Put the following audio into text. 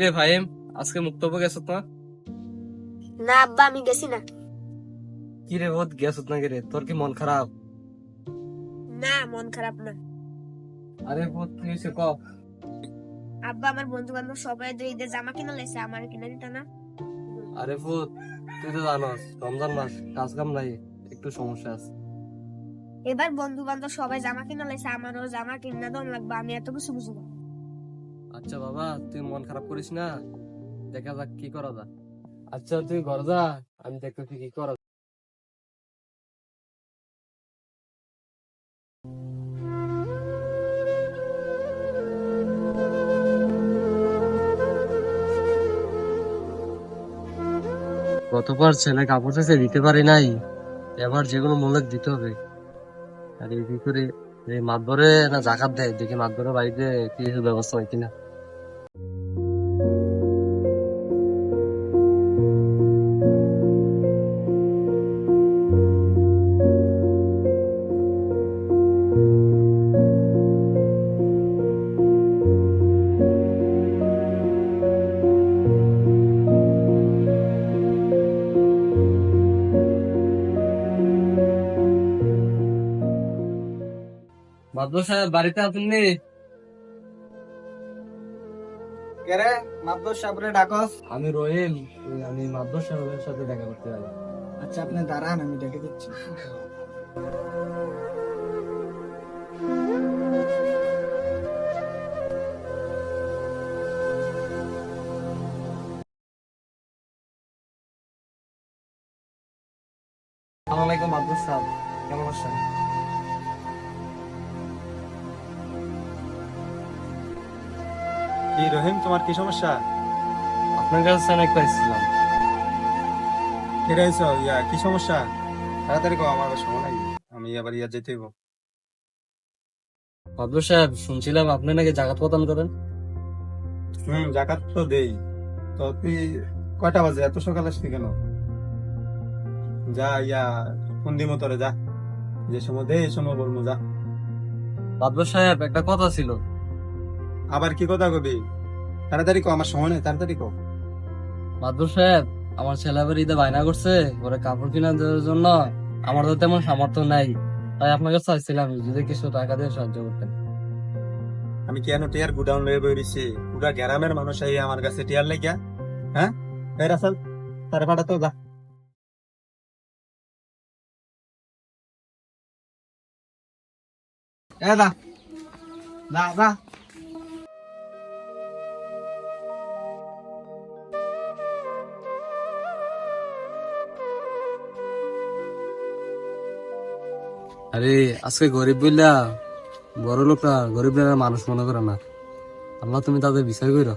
রে ভাইম, আজকে মুক্তব গেছত না? না আব্বা, আমি গেছি না। কি রে বোধ গেছত না? রে তোর কি মন খারাপ? না, মন খারাপ না। আরে বোধ তুই এসে ক। আব্বা, আমার বন্ধু বান্ধব সবাই ঈদের জামা কিনা লাইছে, আমার কিনা দিতা না? আরে বোধ তুই তো জানোস রমজান মাস, কাজ কাম নাই, একটু সমস্যা আছে। এবার বন্ধু বান্ধব সবাই জামা কিনা লাইছে, আমারও জামা কিনা দম লাগবে, আমি এত কিছু বুঝি না। আচ্ছা বাবা, তুই মন খারাপ করিস না, দেখা যাক কি করা যায়। আচ্ছা তুই ঘর যা, আমি দেখতেছি কি করা যায়। গতবার ছেলে কাপড় চাইছে দিতে পারি নাই, এবার যেগুলো মূল্য দিতে হবে। আর এই কি করে এই মাতবরে না জাকাত দেয়, দেখি মাতবরের বাড়িতে কি কিছু ব্যবস্থা হয় কিনা। মাতবর সাহেব বাড়িতে আছেন নি? কেরে মাদ্দর সাহেবরে ডাকস? আমি রহিম, আমি মাতবর সাহেবের সাথে দেখা করতে যাবো। আচ্ছা, আপনি দাঁড়ান, আমি ডেকে দিচ্ছি। আসসালামু আলাইকুম মাতবর সাহেব, কেমন আছেন? কি রহিম, তোমার কি সমস্যা? আপনার কাছে স্যানেক পাইছিলাম। কেটে আইছো? কি সমস্যা? তাড়াতাড়ি কও, আমার আবার সময় নাই, আমি আবার যেতে হইব। মাতবর সাহেব, শুনছিলাম আপনি নাকি জাকাত প্রদান করেন। জাকাত তো দেই। তো তুই কয়টা বাজে এত সকাল আসলি কেন? যা ফোন দিমো তোরে, যা, যে সময় দে এই সময় বলবো, যা। মাতবর সাহেব একটা কথা ছিল। আবার কি কথা কবি? তাড়াতাড়ি কো, আমার সময় নেই, তাড়াতাড়ি কো। মাতবর সাহেব, আমার ছেলে আবার ঈদে বায়না করছে ওরা কাপড় কিনা দেওয়ার জন্য। আমার তো তেমন সামর্থ্য নাই, তাই আপনার কাছে চাইছিলাম যদি কিছু টাকা দিয়ে সাহায্য করতেন। আমি কেন টিয়ার গুডাউন লয়ে বইরিছি? পুরা গ্রামের মানুষ এই আমার কাছে টিয়ার লাগিয়া। হ্যাঁ, এই রাসেল, তারে পাঠাতো, যা। এ দা, দা দা। আরে আজকে গরিব বললা বড় লোক না, গরিব মানুষ মনে করে না। আল্লাহ তুমি তাদের বিচার করো।